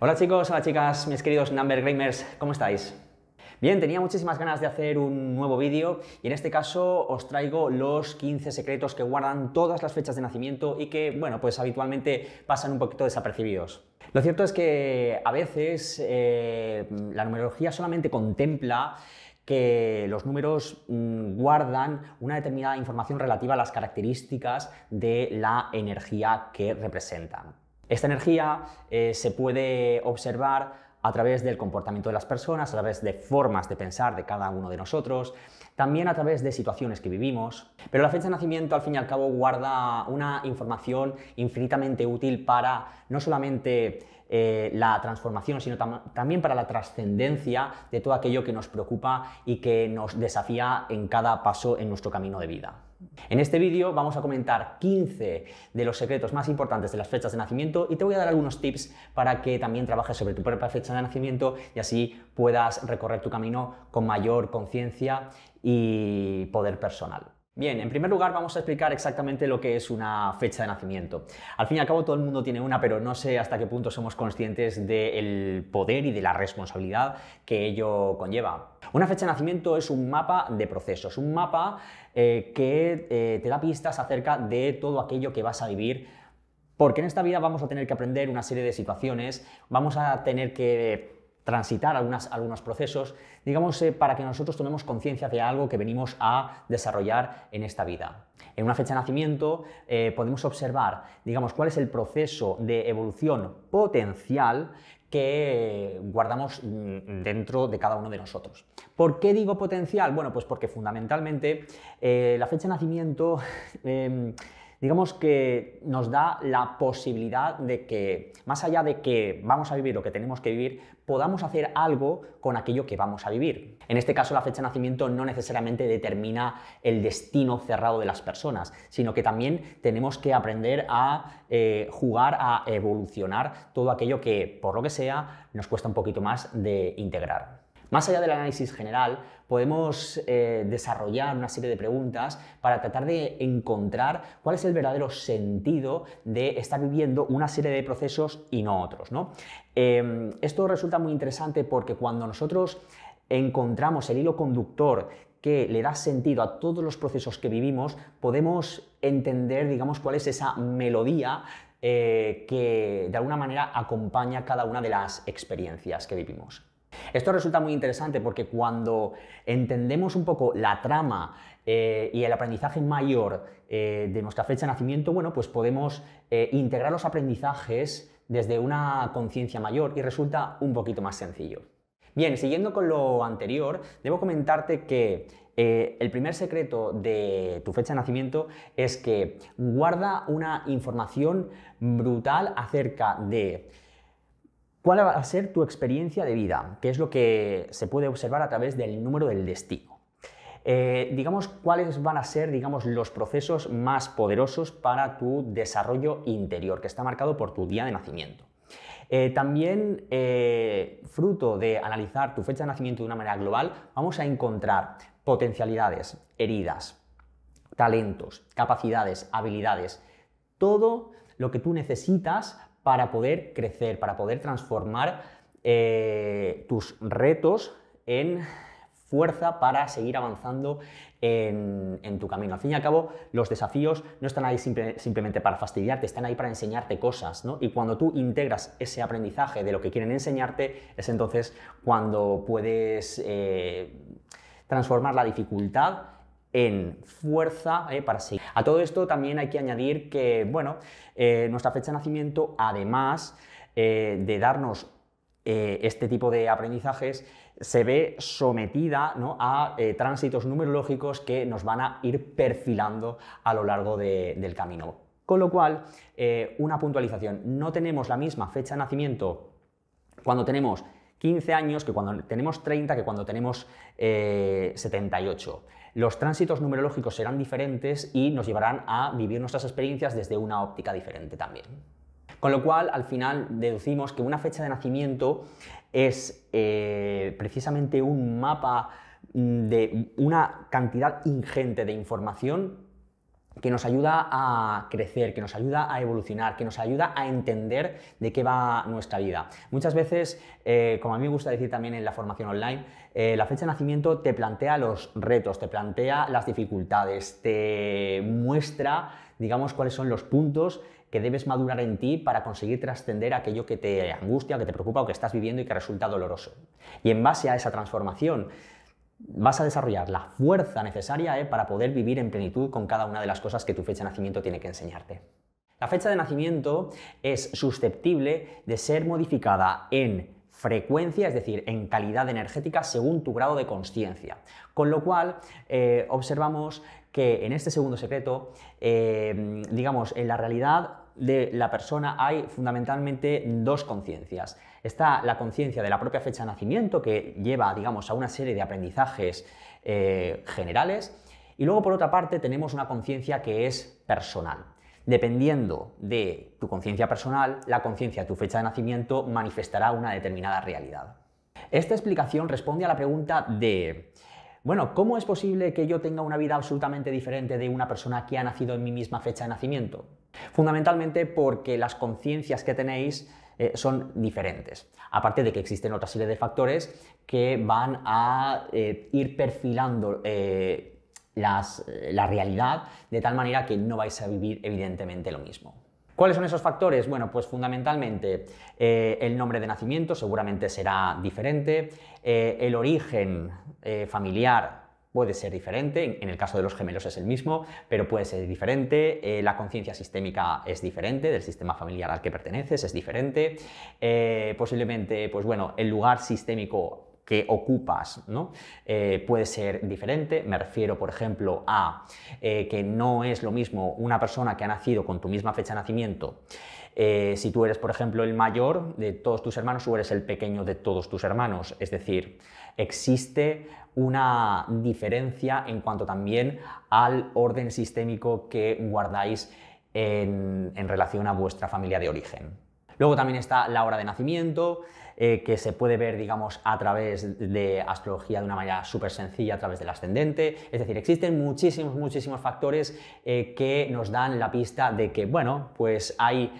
Hola chicos, hola chicas, mis queridos Number Gamers, ¿cómo estáis? Bien, tenía muchísimas ganas de hacer un nuevo vídeo y en este caso os traigo los 15 secretos que guardan todas las fechas de nacimiento y que, bueno, pues habitualmente pasan un poquito desapercibidos. Lo cierto es que a veces la numerología solamente contempla que los números guardan una determinada información relativa a las características de la energía que representan. Esta energía se puede observar a través del comportamiento de las personas, a través de formas de pensar de cada uno de nosotros, también a través de situaciones que vivimos. Pero la fecha de nacimiento, al fin y al cabo, guarda una información infinitamente útil para no solamente la transformación, sino también para la trascendencia de todo aquello que nos preocupa y que nos desafía en cada paso en nuestro camino de vida. En este vídeo vamos a comentar 15 de los secretos más importantes de las fechas de nacimiento y te voy a dar algunos tips para que también trabajes sobre tu propia fecha de nacimiento y así puedas recorrer tu camino con mayor conciencia y poder personal. Bien, en primer lugar vamos a explicar exactamente lo que es una fecha de nacimiento. Al fin y al cabo todo el mundo tiene una, pero no sé hasta qué punto somos conscientes del poder y de la responsabilidad que ello conlleva. Una fecha de nacimiento es un mapa de procesos, un mapa que te da pistas acerca de todo aquello que vas a vivir, porque en esta vida vamos a tener que aprender una serie de situaciones, vamos a tener que transitar algunos procesos, digamos, para que nosotros tomemos conciencia de algo que venimos a desarrollar en esta vida. En una fecha de nacimiento podemos observar, digamos, cuál es el proceso de evolución potencial que guardamos dentro de cada uno de nosotros. ¿Por qué digo potencial? Bueno, pues porque fundamentalmente la fecha de nacimiento digamos que nos da la posibilidad de que, más allá de que vamos a vivir lo que tenemos que vivir, podamos hacer algo con aquello que vamos a vivir. En este caso, la fecha de nacimiento no necesariamente determina el destino cerrado de las personas, sino que también tenemos que aprender a jugar, a evolucionar todo aquello que, por lo que sea, nos cuesta un poquito más de integrar. Más allá del análisis general, podemos desarrollar una serie de preguntas para tratar de encontrar cuál es el verdadero sentido de estar viviendo una serie de procesos y no otros, ¿no? Esto resulta muy interesante porque cuando nosotros encontramos el hilo conductor que le da sentido a todos los procesos que vivimos, podemos entender, digamos, cuál es esa melodía que de alguna manera acompaña cada una de las experiencias que vivimos. Esto resulta muy interesante porque cuando entendemos un poco la trama y el aprendizaje mayor de nuestra fecha de nacimiento, bueno, pues podemos integrar los aprendizajes desde una conciencia mayor y resulta un poquito más sencillo. Bien, siguiendo con lo anterior, debo comentarte que el primer secreto de tu fecha de nacimiento es que guarda una información brutal acerca de ¿cuál va a ser tu experiencia de vida? ¿Qué es lo que se puede observar a través del número del destino? Digamos, ¿cuáles van a ser, digamos, los procesos más poderosos para tu desarrollo interior, que está marcado por tu día de nacimiento? También, fruto de analizar tu fecha de nacimiento de una manera global, vamos a encontrar potencialidades, heridas, talentos, capacidades, habilidades, todo lo que tú necesitas para poder crecer, para poder transformar tus retos en fuerza para seguir avanzando en tu camino. Al fin y al cabo, los desafíos no están ahí simplemente para fastidiarte, están ahí para enseñarte cosas, ¿no? Y cuando tú integras ese aprendizaje de lo que quieren enseñarte, es entonces cuando puedes transformar la dificultad en fuerza para seguir. A todo esto también hay que añadir que, bueno, nuestra fecha de nacimiento, además de darnos este tipo de aprendizajes, se ve sometida, ¿no?, a tránsitos numerológicos que nos van a ir perfilando a lo largo del camino. Con lo cual, una puntualización, no tenemos la misma fecha de nacimiento cuando tenemos 15 años que cuando tenemos 30, que cuando tenemos 78. Los tránsitos numerológicos serán diferentes y nos llevarán a vivir nuestras experiencias desde una óptica diferente también. Con lo cual, al final, deducimos que una fecha de nacimiento es precisamente un mapa de una cantidad ingente de información que nos ayuda a crecer, que nos ayuda a evolucionar, que nos ayuda a entender de qué va nuestra vida. Muchas veces, como a mí me gusta decir también en la formación online, la fecha de nacimiento te plantea los retos, te plantea las dificultades, te muestra, digamos, cuáles son los puntos que debes madurar en ti para conseguir trascender aquello que te angustia, que te preocupa o que estás viviendo y que resulta doloroso. Y en base a esa transformación, vas a desarrollar la fuerza necesaria para poder vivir en plenitud con cada una de las cosas que tu fecha de nacimiento tiene que enseñarte. La fecha de nacimiento es susceptible de ser modificada en frecuencia, es decir, en calidad energética según tu grado de consciencia. Con lo cual, observamos que en este segundo secreto, digamos, en la realidad de la persona hay fundamentalmente dos conciencias. Está la conciencia de la propia fecha de nacimiento, que lleva, digamos, a una serie de aprendizajes generales, y luego, por otra parte, tenemos una conciencia que es personal. Dependiendo de tu conciencia personal, la conciencia de tu fecha de nacimiento manifestará una determinada realidad. Esta explicación responde a la pregunta de: bueno, ¿cómo es posible que yo tenga una vida absolutamente diferente de una persona que ha nacido en mi misma fecha de nacimiento? Fundamentalmente porque las conciencias que tenéis son diferentes. Aparte de que existen otra serie de factores que van a ir perfilando la realidad de tal manera que no vais a vivir evidentemente lo mismo. ¿Cuáles son esos factores? Bueno, pues fundamentalmente el nombre de nacimiento seguramente será diferente, el origen familiar puede ser diferente, en el caso de los gemelos es el mismo, pero puede ser diferente, la conciencia sistémica es diferente, del sistema familiar al que perteneces es diferente, posiblemente, pues bueno, el lugar sistémico que ocupas, ¿no? Puede ser diferente. Me refiero, por ejemplo, a que no es lo mismo una persona que ha nacido con tu misma fecha de nacimiento. Si tú eres, por ejemplo, el mayor de todos tus hermanos o eres el pequeño de todos tus hermanos. Es decir, existe una diferencia en cuanto también al orden sistémico que guardáis en relación a vuestra familia de origen. Luego también está la hora de nacimiento, que se puede ver, digamos, a través de astrología de una manera súper sencilla, a través del ascendente. Es decir, existen muchísimos factores que nos dan la pista de que, bueno, pues hay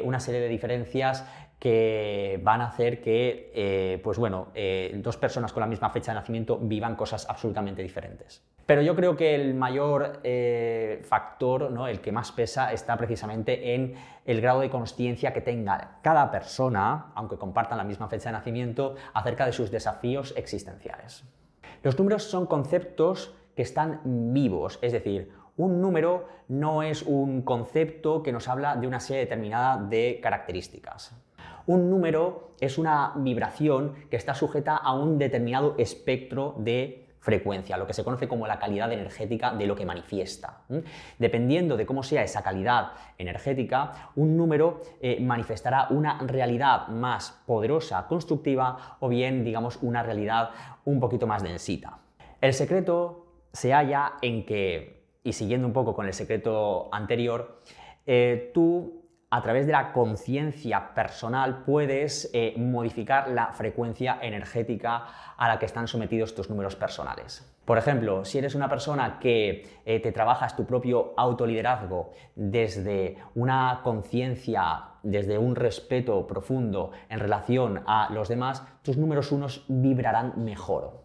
una serie de diferencias que van a hacer que, pues bueno, dos personas con la misma fecha de nacimiento vivan cosas absolutamente diferentes. Pero yo creo que el mayor factor, ¿no?, el que más pesa, está precisamente en el grado de consciencia que tenga cada persona, aunque compartan la misma fecha de nacimiento, acerca de sus desafíos existenciales. Los números son conceptos que están vivos, es decir, un número no es un concepto que nos habla de una serie determinada de características. Un número es una vibración que está sujeta a un determinado espectro de frecuencia, lo que se conoce como la calidad energética de lo que manifiesta. Dependiendo de cómo sea esa calidad energética, un número manifestará una realidad más poderosa, constructiva, o bien, digamos, una realidad un poquito más densita. El secreto se halla en que, y siguiendo un poco con el secreto anterior, tú, a través de la conciencia personal, puedes modificar la frecuencia energética a la que están sometidos tus números personales. Por ejemplo, si eres una persona que te trabajas tu propio autoliderazgo desde una conciencia, desde un respeto profundo en relación a los demás, tus números unos vibrarán mejor.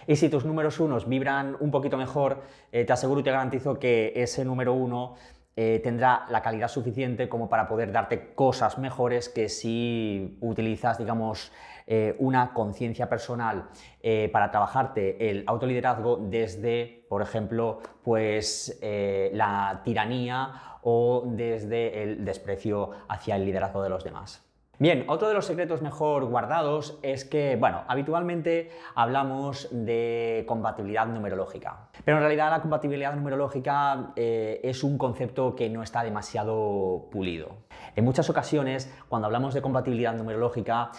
Y si tus números unos vibran un poquito mejor, te aseguro y te garantizo que ese número uno tendrá la calidad suficiente como para poder darte cosas mejores que si utilizas, digamos, una conciencia personal para trabajarte el autoliderazgo desde, por ejemplo, pues la tiranía o desde el desprecio hacia el liderazgo de los demás. Bien, otro de los secretos mejor guardados es que, bueno, habitualmente hablamos de compatibilidad numerológica, pero en realidad la compatibilidad numerológica es un concepto que no está demasiado pulido. En muchas ocasiones, cuando hablamos de compatibilidad numerológica,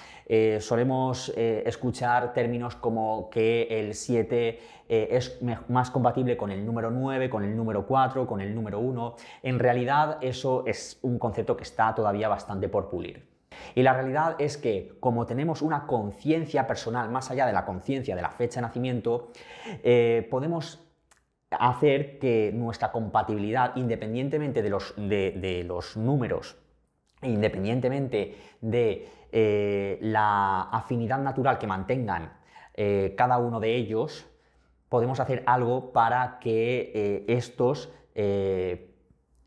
solemos escuchar términos como que el 7 es más compatible con el número 9, con el número 4, con el número 1. En realidad, eso es un concepto que está todavía bastante por pulir. Y la realidad es que, como tenemos una conciencia personal más allá de la conciencia de la fecha de nacimiento, podemos hacer que nuestra compatibilidad, independientemente de los números, independientemente de la afinidad natural que mantengan cada uno de ellos, podemos hacer algo para que estos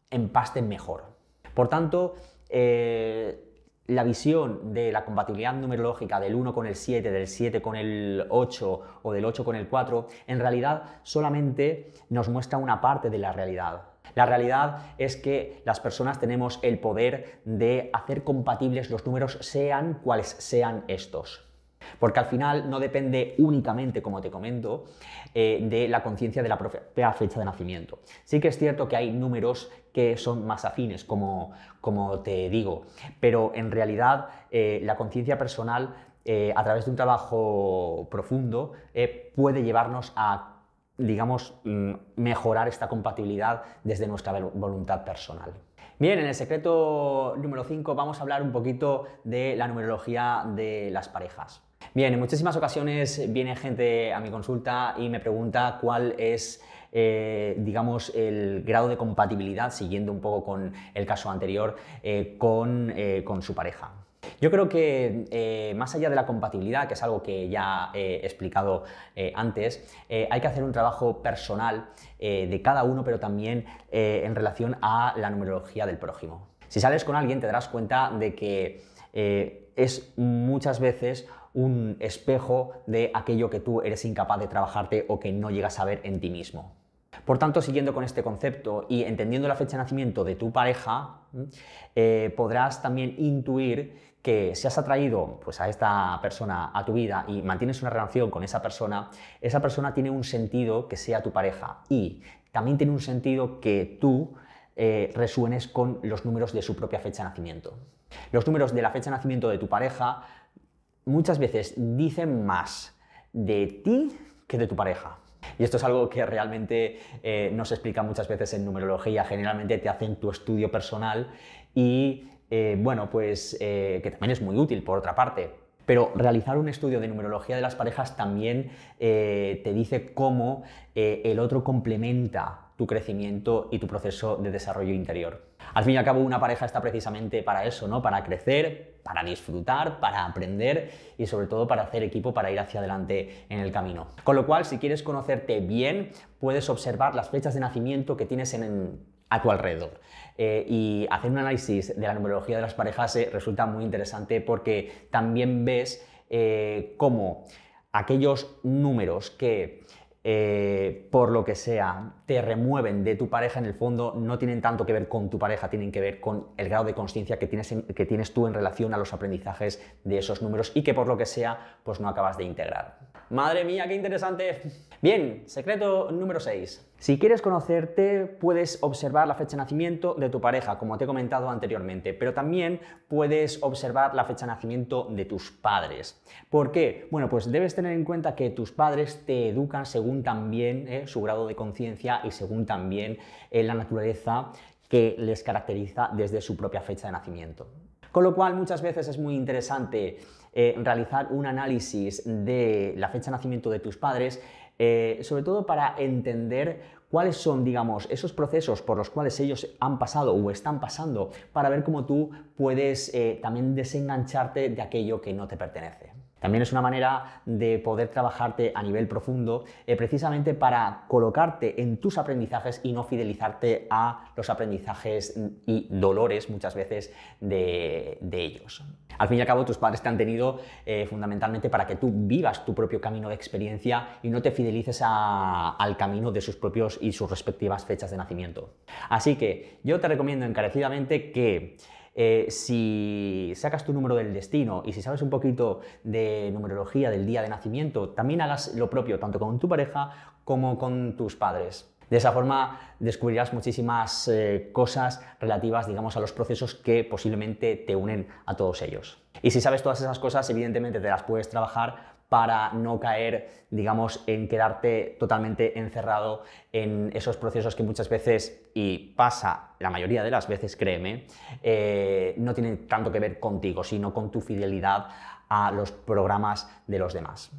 empasten mejor. Por tanto, la visión de la compatibilidad numerológica del 1 con el 7, del 7 con el 8 o del 8 con el 4, en realidad solamente nos muestra una parte de la realidad. La realidad es que las personas tenemos el poder de hacer compatibles los números, sean cuales sean estos. Porque al final no depende únicamente, como te comento, de la conciencia de la propia fecha de nacimiento. Sí que es cierto que hay números que son más afines, como te digo, pero en realidad la conciencia personal, a través de un trabajo profundo, puede llevarnos a, digamos, mejorar esta compatibilidad desde nuestra voluntad personal. Bien, en el secreto número 5 vamos a hablar un poquito de la numerología de las parejas. Bien, en muchísimas ocasiones viene gente a mi consulta y me pregunta cuál es, digamos, el grado de compatibilidad, siguiendo un poco con el caso anterior, con su pareja. Yo creo que más allá de la compatibilidad, que es algo que ya he explicado antes, hay que hacer un trabajo personal de cada uno, pero también en relación a la numerología del prójimo. Si sales con alguien te darás cuenta de que es muchas veces un espejo de aquello que tú eres incapaz de trabajarte o que no llegas a ver en ti mismo. Por tanto, siguiendo con este concepto y entendiendo la fecha de nacimiento de tu pareja, podrás también intuir que si has atraído pues, a esta persona a tu vida y mantienes una relación con esa persona tiene un sentido que sea tu pareja, y también tiene un sentido que tú resuenes con los números de su propia fecha de nacimiento. Los números de la fecha de nacimiento de tu pareja muchas veces dicen más de ti que de tu pareja. Y esto es algo que realmente no se explica muchas veces en numerología. Generalmente te hacen tu estudio personal y, bueno, pues que también es muy útil por otra parte. Pero realizar un estudio de numerología de las parejas también te dice cómo el otro complementa tu crecimiento y tu proceso de desarrollo interior. Al fin y al cabo, una pareja está precisamente para eso, ¿no? Para crecer, para disfrutar, para aprender y sobre todo para hacer equipo, para ir hacia adelante en el camino. Con lo cual, si quieres conocerte bien, puedes observar las fechas de nacimiento que tienes a tu alrededor. Y hacer un análisis de la numerología de las parejas resulta muy interesante, porque también ves cómo aquellos números que por lo que sea te remueven de tu pareja, en el fondo no tienen tanto que ver con tu pareja, tienen que ver con el grado de consciencia que tienes tú en relación a los aprendizajes de esos números y que por lo que sea pues no acabas de integrar. ¡Madre mía, qué interesante! Bien, secreto número 6. Si quieres conocerte, puedes observar la fecha de nacimiento de tu pareja, como te he comentado anteriormente, pero también puedes observar la fecha de nacimiento de tus padres. ¿Por qué? Bueno, pues debes tener en cuenta que tus padres te educan según también su grado de conciencia y según también la naturaleza que les caracteriza desde su propia fecha de nacimiento. Con lo cual, muchas veces es muy interesante realizar un análisis de la fecha de nacimiento de tus padres, sobre todo para entender cuáles son, digamos, esos procesos por los cuales ellos han pasado o están pasando, para ver cómo tú puedes también desengancharte de aquello que no te pertenece. También es una manera de poder trabajarte a nivel profundo, precisamente para colocarte en tus aprendizajes y no fidelizarte a los aprendizajes y dolores muchas veces de ellos. Al fin y al cabo, tus padres te han tenido fundamentalmente para que tú vivas tu propio camino de experiencia y no te fidelices al camino de sus propios y sus respectivas fechas de nacimiento. Así que yo te recomiendo encarecidamente que si sacas tu número del destino y si sabes un poquito de numerología del día de nacimiento, también hagas lo propio tanto con tu pareja como con tus padres. De esa forma descubrirás muchísimas cosas relativas, digamos, a los procesos que posiblemente te unen a todos ellos. Y si sabes todas esas cosas, evidentemente te las puedes trabajar para no caer, digamos, en quedarte totalmente encerrado en esos procesos que muchas veces, y pasa la mayoría de las veces, créeme, no tienen tanto que ver contigo, sino con tu fidelidad a los programas de los demás.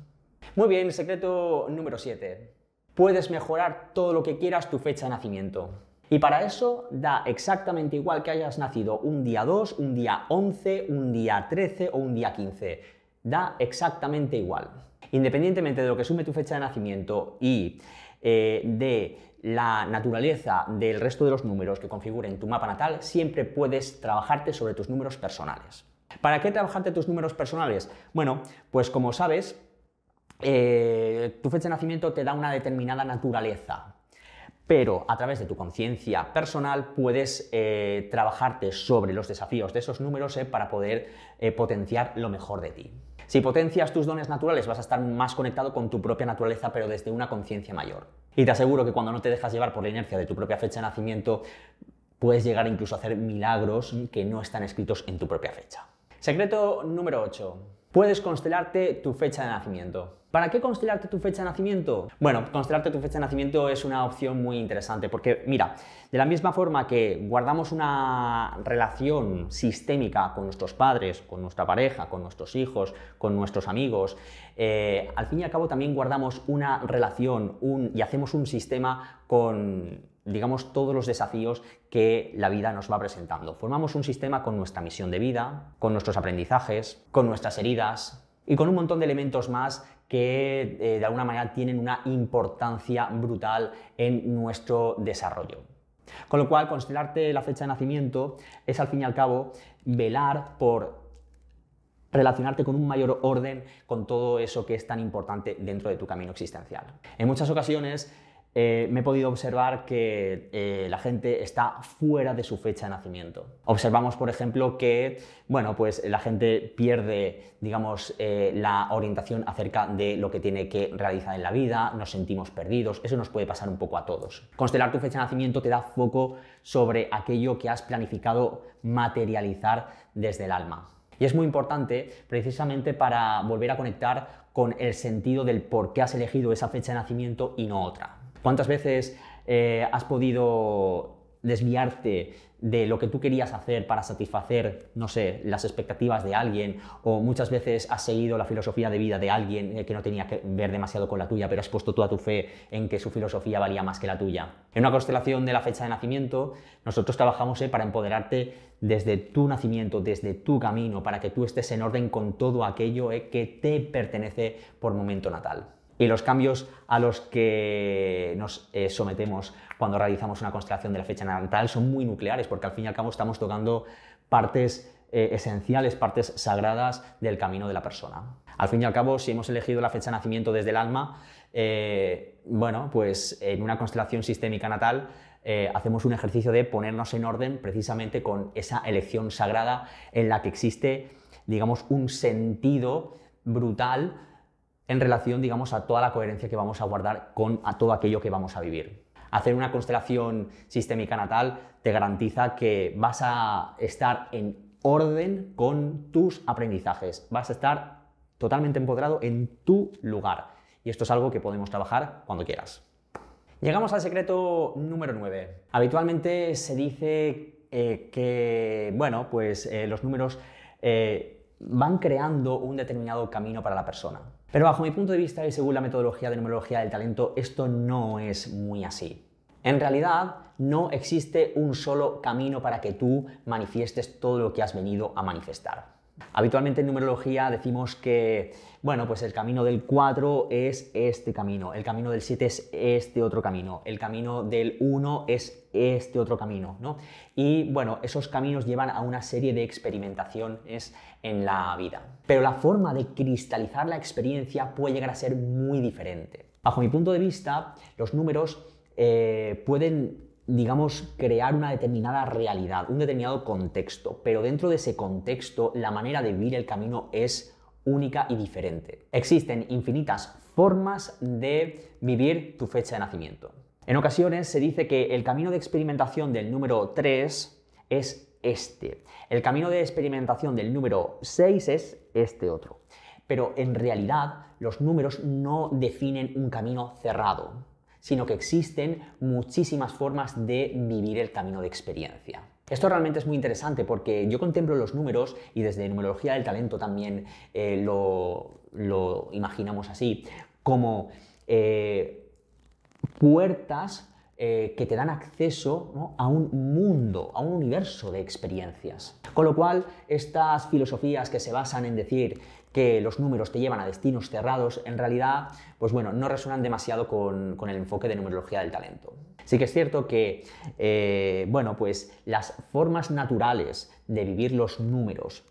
Muy bien, secreto número 7. puedes mejorar todo lo que quieras tu fecha de nacimiento. Y para eso da exactamente igual que hayas nacido un día 2, un día 11, un día 13 o un día 15. Da exactamente igual. Independientemente de lo que sume tu fecha de nacimiento y de la naturaleza del resto de los números que configuren tu mapa natal, siempre puedes trabajarte sobre tus números personales. ¿Para qué trabajarte tus números personales? Bueno, pues como sabes, tu fecha de nacimiento te da una determinada naturaleza, pero a través de tu conciencia personal puedes trabajarte sobre los desafíos de esos números para poder potenciar lo mejor de ti. Si potencias tus dones naturales vas a estar más conectado con tu propia naturaleza, pero desde una conciencia mayor. Y te aseguro que cuando no te dejas llevar por la inercia de tu propia fecha de nacimiento, puedes llegar incluso a hacer milagros que no están escritos en tu propia fecha. Secreto número 8. Puedes constelarte tu fecha de nacimiento. ¿Para qué constelarte tu fecha de nacimiento? Bueno, constelarte tu fecha de nacimiento es una opción muy interesante porque, mira, de la misma forma que guardamos una relación sistémica con nuestros padres, con nuestra pareja, con nuestros hijos, con nuestros amigos, al fin y al cabo también guardamos una relación y hacemos un sistema con, digamos, todos los desafíos que la vida nos va presentando. Formamos un sistema con nuestra misión de vida, con nuestros aprendizajes, con nuestras heridas y con un montón de elementos más que de alguna manera tienen una importancia brutal en nuestro desarrollo. Con lo cual, constelarte la fecha de nacimiento es al fin y al cabo velar por relacionarte con un mayor orden con todo eso que es tan importante dentro de tu camino existencial. En muchas ocasiones me he podido observar que la gente está fuera de su fecha de nacimiento. Observamos, por ejemplo, que bueno, pues la gente pierde, digamos, la orientación acerca de lo que tiene que realizar en la vida, nos sentimos perdidos, eso nos puede pasar un poco a todos. Constelar tu fecha de nacimiento te da foco sobre aquello que has planificado materializar desde el alma. Y es muy importante precisamente para volver a conectar con el sentido del por qué has elegido esa fecha de nacimiento y no otra. ¿Cuántas veces has podido desviarte de lo que tú querías hacer para satisfacer, no sé, las expectativas de alguien, o muchas veces has seguido la filosofía de vida de alguien que no tenía que ver demasiado con la tuya, pero has puesto toda tu fe en que su filosofía valía más que la tuya? En una constelación de la fecha de nacimiento, nosotros trabajamos para empoderarte desde tu nacimiento, desde tu camino, para que tú estés en orden con todo aquello que te pertenece por momento natal. Y los cambios a los que nos sometemos cuando realizamos una constelación de la fecha natal son muy nucleares, porque al fin y al cabo estamos tocando partes esenciales, partes sagradas del camino de la persona. Al fin y al cabo, si hemos elegido la fecha de nacimiento desde el alma, bueno, pues en una constelación sistémica natal hacemos un ejercicio de ponernos en orden precisamente con esa elección sagrada en la que existe, digamos, un sentido brutal en relación, digamos, a toda la coherencia que vamos a guardar a todo aquello que vamos a vivir. Hacer una constelación sistémica natal te garantiza que vas a estar en orden con tus aprendizajes, vas a estar totalmente empoderado en tu lugar. Y esto es algo que podemos trabajar cuando quieras. Llegamos al secreto número 9. Habitualmente se dice que, bueno, pues los números van creando un determinado camino para la persona. Pero bajo mi punto de vista y según la metodología de numerología del talento, esto no es muy así. En realidad, no existe un solo camino para que tú manifiestes todo lo que has venido a manifestar. Habitualmente en numerología decimos que, bueno, pues el camino del 4 es este camino, el camino del 7 es este otro camino, el camino del 1 es este otro camino, ¿no? Y bueno, esos caminos llevan a una serie de experimentaciones en la vida. Pero la forma de cristalizar la experiencia puede llegar a ser muy diferente. Bajo mi punto de vista, los números pueden, digamos, crear una determinada realidad, un determinado contexto, pero dentro de ese contexto la manera de vivir el camino es única y diferente. Existen infinitas formas de vivir tu fecha de nacimiento. En ocasiones se dice que el camino de experimentación del número 3 es este, el camino de experimentación del número 6 es este otro, pero en realidad los números no definen un camino cerrado, sino que existen muchísimas formas de vivir el camino de experiencia. Esto realmente es muy interesante porque yo contemplo los números y desde numerología del talento también lo imaginamos así, como puertas que te dan acceso, ¿no?, a un mundo, a un universo de experiencias. Con lo cual, estas filosofías que se basan en decir que los números te llevan a destinos cerrados, en realidad, pues bueno, no resuenan demasiado con el enfoque de numerología del talento. Sí que es cierto que, bueno, pues las formas naturales de vivir los números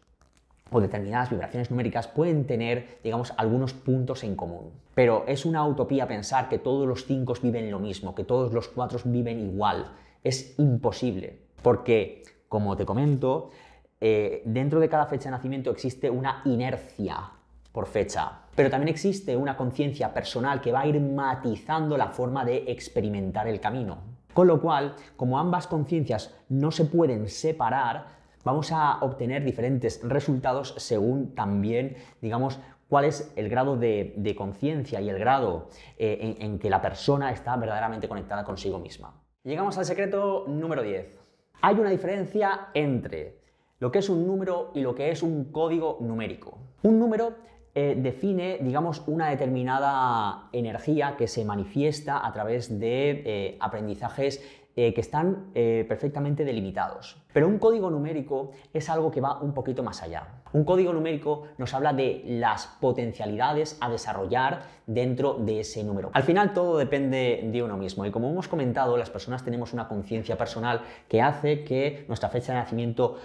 o determinadas vibraciones numéricas pueden tener, digamos, algunos puntos en común. Pero es una utopía pensar que todos los 5 viven lo mismo, que todos los 4 viven igual. Es imposible, porque, como te comento, dentro de cada fecha de nacimiento existe una inercia por fecha, pero también existe una conciencia personal que va a ir matizando la forma de experimentar el camino. Con lo cual, como ambas conciencias no se pueden separar, vamos a obtener diferentes resultados según también, digamos, cuál es el grado de conciencia y el grado en que la persona está verdaderamente conectada consigo misma. Llegamos al secreto número 10. Hay una diferencia entre lo que es un número y lo que es un código numérico. Un número define, digamos, una determinada energía que se manifiesta a través de aprendizajes que están perfectamente delimitados. Pero un código numérico es algo que va un poquito más allá. Un código numérico nos habla de las potencialidades a desarrollar dentro de ese número. Al final todo depende de uno mismo y, como hemos comentado, las personas tenemos una conciencia personal que hace que nuestra fecha de nacimiento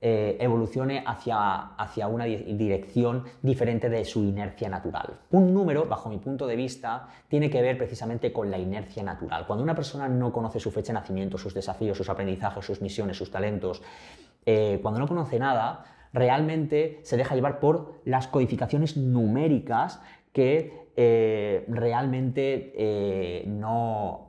evolucione hacia una dirección diferente de su inercia natural. Un número, bajo mi punto de vista, tiene que ver precisamente con la inercia natural. Cuando una persona no conoce su fecha de nacimiento, sus desafíos, sus aprendizajes, sus misiones, sus talentos, cuando no conoce nada, realmente se deja llevar por las codificaciones numéricas que realmente no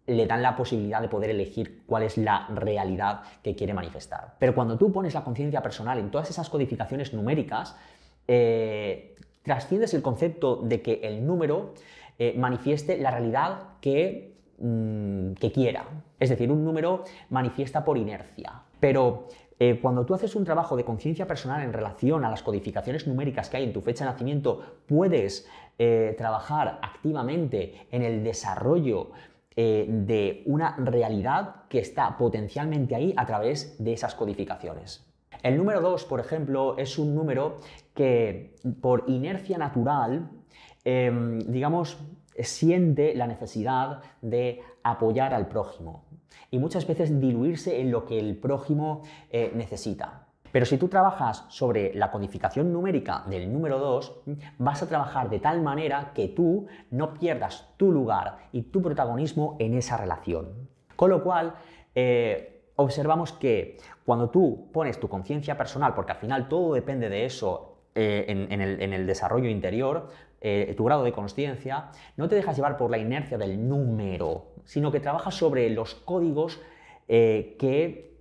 le dan la posibilidad de poder elegir cuál es la realidad que quiere manifestar. Pero cuando tú pones la conciencia personal en todas esas codificaciones numéricas, trasciendes el concepto de que el número manifieste la realidad que quiera. Es decir, un número manifiesta por inercia. Pero cuando tú haces un trabajo de conciencia personal en relación a las codificaciones numéricas que hay en tu fecha de nacimiento, puedes trabajar activamente en el desarrollo de una realidad que está potencialmente ahí a través de esas codificaciones. El número 2, por ejemplo, es un número que por inercia natural, digamos, siente la necesidad de apoyar al prójimo y muchas veces diluirse en lo que el prójimo necesita. Pero si tú trabajas sobre la codificación numérica del número 2, vas a trabajar de tal manera que tú no pierdas tu lugar y tu protagonismo en esa relación. Con lo cual, observamos que cuando tú pones tu conciencia personal, porque al final todo depende de eso en el desarrollo interior, tu grado de consciencia, no te dejas llevar por la inercia del número, sino que trabajas sobre los códigos que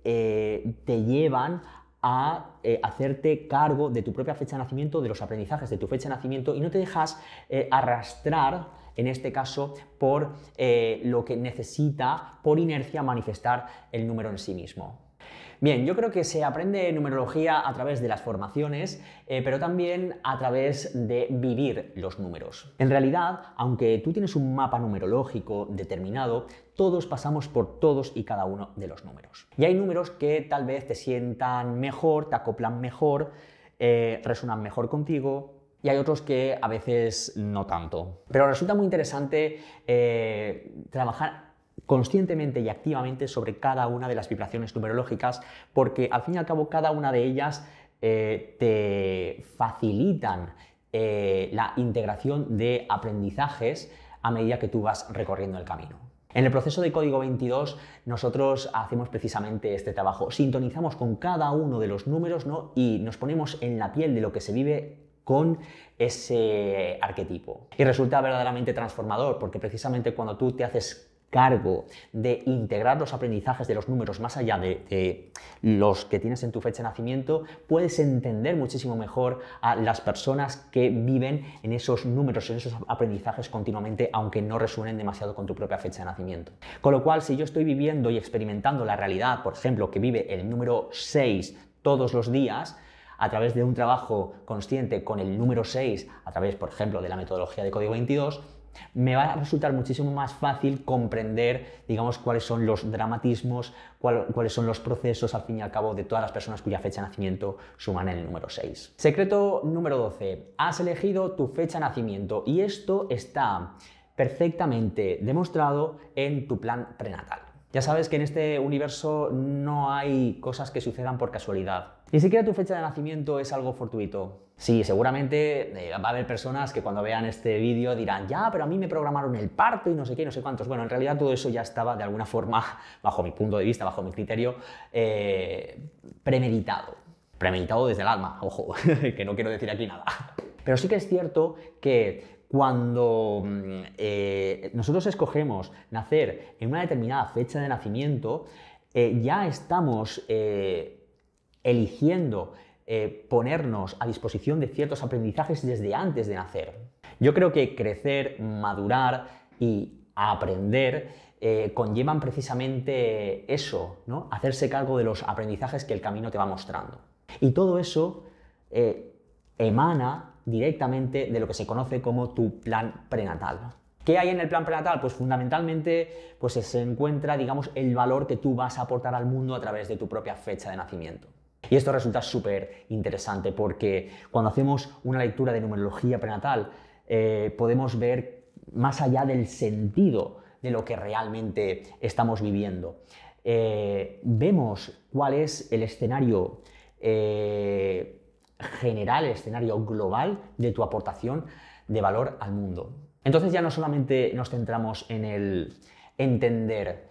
te llevan a hacerte cargo de tu propia fecha de nacimiento, de los aprendizajes de tu fecha de nacimiento, y no te dejas arrastrar, en este caso, por lo que necesita por inercia manifestar el número en sí mismo. Bien, yo creo que se aprende numerología a través de las formaciones, pero también a través de vivir los números. En realidad, aunque tú tienes un mapa numerológico determinado, todos pasamos por todos y cada uno de los números. Y hay números que tal vez te sientan mejor, te acoplan mejor, resuenan mejor contigo, y hay otros que a veces no tanto. Pero resulta muy interesante trabajar conscientemente y activamente sobre cada una de las vibraciones numerológicas, porque al fin y al cabo cada una de ellas te facilitan la integración de aprendizajes a medida que tú vas recorriendo el camino. En el proceso de Código 22 nosotros hacemos precisamente este trabajo, sintonizamos con cada uno de los números, ¿no?, y nos ponemos en la piel de lo que se vive con ese arquetipo. Y resulta verdaderamente transformador, porque precisamente cuando tú te haces cargo de integrar los aprendizajes de los números más allá de los que tienes en tu fecha de nacimiento, puedes entender muchísimo mejor a las personas que viven en esos números, en esos aprendizajes continuamente, aunque no resuenen demasiado con tu propia fecha de nacimiento. Con lo cual, si yo estoy viviendo y experimentando la realidad, por ejemplo, que vive el número 6 todos los días, a través de un trabajo consciente con el número 6, a través, por ejemplo, de la metodología de Código 22, me va a resultar muchísimo más fácil comprender, digamos, cuáles son los dramatismos, cuáles son los procesos, al fin y al cabo, de todas las personas cuya fecha de nacimiento suman el número 6. Secreto número 12. Has elegido tu fecha de nacimiento y esto está perfectamente demostrado en tu plan prenatal. Ya sabes que en este universo no hay cosas que sucedan por casualidad. Ni siquiera tu fecha de nacimiento es algo fortuito. Sí, seguramente va a haber personas que cuando vean este vídeo dirán, ya, pero a mí me programaron el parto y no sé qué, no sé cuántos. Bueno, en realidad todo eso ya estaba de alguna forma, bajo mi punto de vista, bajo mi criterio, premeditado. Premeditado desde el alma, ojo, que no quiero decir aquí nada. Pero sí que es cierto que cuando nosotros escogemos nacer en una determinada fecha de nacimiento, ya estamos eligiendo ponernos a disposición de ciertos aprendizajes desde antes de nacer. Yo creo que crecer, madurar y aprender conllevan precisamente eso, ¿no? Hacerse cargo de los aprendizajes que el camino te va mostrando. Y todo eso emana directamente de lo que se conoce como tu plan prenatal. ¿Qué hay en el plan prenatal? Pues fundamentalmente se encuentra, digamos, el valor que tú vas a aportar al mundo a través de tu propia fecha de nacimiento. Y esto resulta súper interesante porque cuando hacemos una lectura de numerología prenatal podemos ver más allá del sentido de lo que realmente estamos viviendo. Vemos cuál es el escenario general, el escenario global de tu aportación de valor al mundo. Entonces ya no solamente nos centramos en el entender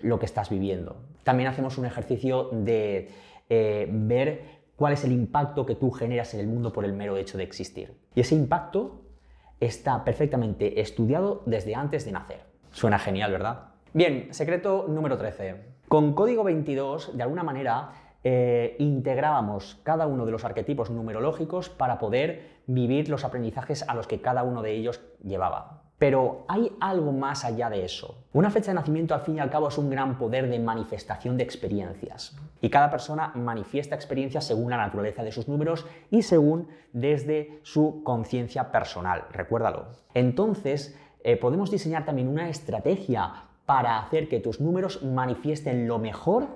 lo que estás viviendo, también hacemos un ejercicio de ver cuál es el impacto que tú generas en el mundo por el mero hecho de existir. Y ese impacto está perfectamente estudiado desde antes de nacer. Suena genial, ¿verdad? Bien, secreto número 13. Con código 22, de alguna manera, integrábamos cada uno de los arquetipos numerológicos para poder vivir los aprendizajes a los que cada uno de ellos llevaba. Pero hay algo más allá de eso. Una fecha de nacimiento, al fin y al cabo, es un gran poder de manifestación de experiencias. Y cada persona manifiesta experiencias según la naturaleza de sus números y según desde su conciencia personal. Recuérdalo. Entonces, podemos diseñar también una estrategia para hacer que tus números manifiesten lo mejor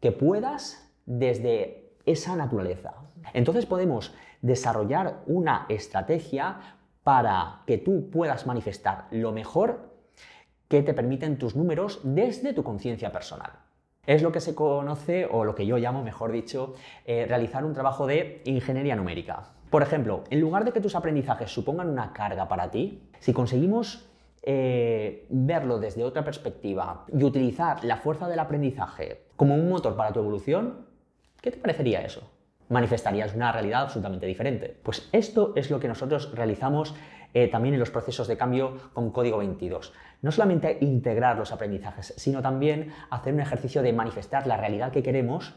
que puedas desde esa naturaleza. Entonces podemos desarrollar una estrategia para que tú puedas manifestar lo mejor que te permiten tus números desde tu conciencia personal. Es lo que se conoce, o lo que yo llamo, mejor dicho, realizar un trabajo de ingeniería numérica. Por ejemplo, en lugar de que tus aprendizajes supongan una carga para ti, si conseguimos verlo desde otra perspectiva y utilizar la fuerza del aprendizaje como un motor para tu evolución, ¿qué te parecería eso? Manifestarías una realidad absolutamente diferente. Pues esto es lo que nosotros realizamos también en los procesos de cambio con código 22. No solamente integrar los aprendizajes, sino también hacer un ejercicio de manifestar la realidad que queremos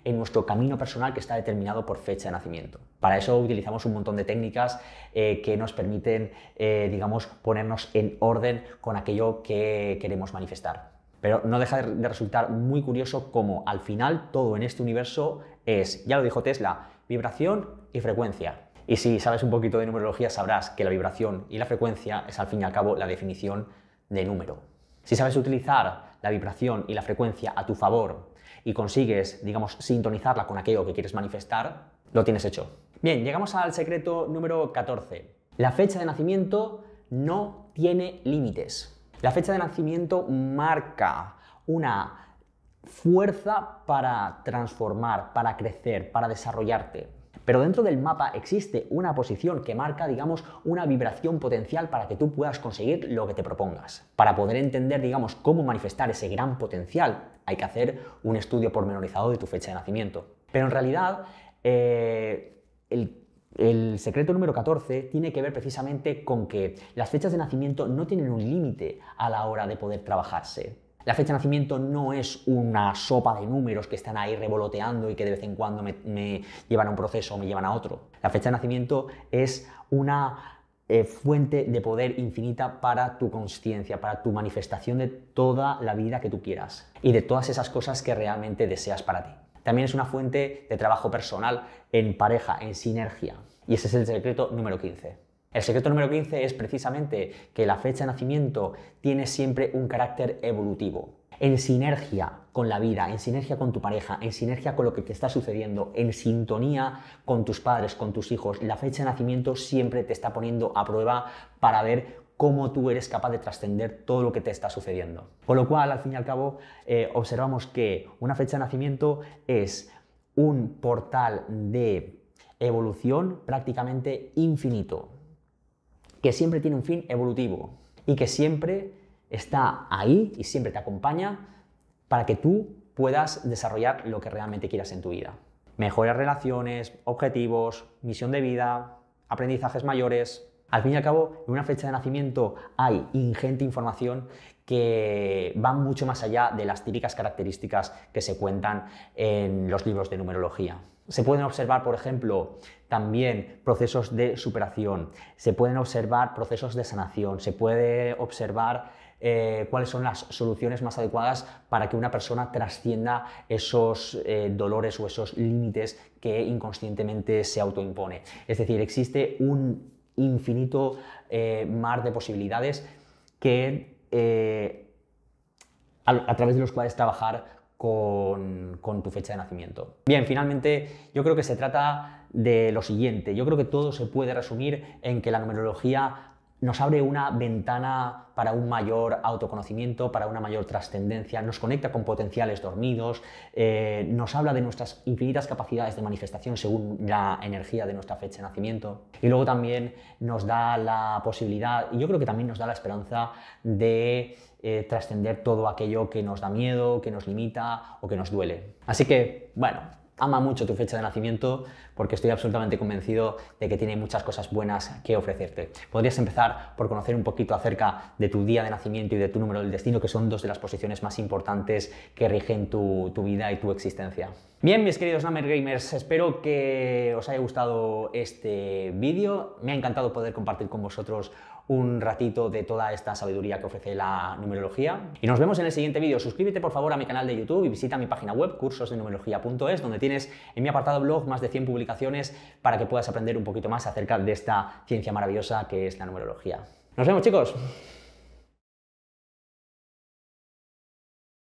en nuestro camino personal que está determinado por fecha de nacimiento. Para eso utilizamos un montón de técnicas que nos permiten, digamos, ponernos en orden con aquello que queremos manifestar. Pero no deja de resultar muy curioso cómo al final todo en este universo es, ya lo dijo Tesla, vibración y frecuencia. Y si sabes un poquito de numerología sabrás que la vibración y la frecuencia es al fin y al cabo la definición de número. Si sabes utilizar la vibración y la frecuencia a tu favor y consigues, digamos, sintonizarla con aquello que quieres manifestar, lo tienes hecho. Bien, llegamos al secreto número 14. La fecha de nacimiento no tiene límites. La fecha de nacimiento marca una fuerza para transformar, para crecer, para desarrollarte. Pero dentro del mapa existe una posición que marca, digamos, una vibración potencial para que tú puedas conseguir lo que te propongas. Para poder entender, digamos, cómo manifestar ese gran potencial, hay que hacer un estudio pormenorizado de tu fecha de nacimiento. Pero en realidad, el secreto número 14 tiene que ver precisamente con que las fechas de nacimiento no tienen un límite a la hora de poder trabajarse. La fecha de nacimiento no es una sopa de números que están ahí revoloteando y que de vez en cuando me llevan a un proceso o me llevan a otro. La fecha de nacimiento es una fuente de poder infinita para tu consciencia, para tu manifestación de toda la vida que tú quieras y de todas esas cosas que realmente deseas para ti. También es una fuente de trabajo personal, en pareja, en sinergia. Y ese es el secreto número 15. El secreto número 15 es precisamente que la fecha de nacimiento tiene siempre un carácter evolutivo. En sinergia con la vida, en sinergia con tu pareja, en sinergia con lo que te está sucediendo, en sintonía con tus padres, con tus hijos, la fecha de nacimiento siempre te está poniendo a prueba para ver cómo tú eres capaz de trascender todo lo que te está sucediendo. Con lo cual, al fin y al cabo, observamos que una fecha de nacimiento es un portal de evolución prácticamente infinito, que siempre tiene un fin evolutivo y que siempre está ahí y siempre te acompaña para que tú puedas desarrollar lo que realmente quieras en tu vida. Mejores relaciones, objetivos, misión de vida, aprendizajes mayores. Al fin y al cabo, en una fecha de nacimiento hay ingente información que va mucho más allá de las típicas características que se cuentan en los libros de numerología. Se pueden observar, por ejemplo, también procesos de superación, se pueden observar procesos de sanación, se puede observar cuáles son las soluciones más adecuadas para que una persona trascienda esos dolores o esos límites que inconscientemente se autoimpone. Es decir, existe un infinito mar de posibilidades que a través de los cuales trabajar con tu fecha de nacimiento. Bien, finalmente yo creo que se trata de lo siguiente. Yo creo que todo se puede resumir en que la numerología nos abre una ventana para un mayor autoconocimiento, para una mayor trascendencia, nos conecta con potenciales dormidos, nos habla de nuestras infinitas capacidades de manifestación según la energía de nuestra fecha de nacimiento, y luego también nos da la posibilidad, y yo creo que también nos da la esperanza de trascender todo aquello que nos da miedo, que nos limita o que nos duele. Así que, bueno, ama mucho tu fecha de nacimiento porque estoy absolutamente convencido de que tiene muchas cosas buenas que ofrecerte. Podrías empezar por conocer un poquito acerca de tu día de nacimiento y de tu número del destino, que son dos de las posiciones más importantes que rigen tu vida y tu existencia. Bien, mis queridos Number Gamers, espero que os haya gustado este vídeo. Me ha encantado poder compartir con vosotros un ratito de toda esta sabiduría que ofrece la numerología. Y nos vemos en el siguiente vídeo. Suscríbete por favor a mi canal de YouTube y visita mi página web cursosdenumerología.es, donde tienes en mi apartado blog más de 100 publicaciones para que puedas aprender un poquito más acerca de esta ciencia maravillosa que es la numerología. Nos vemos, chicos.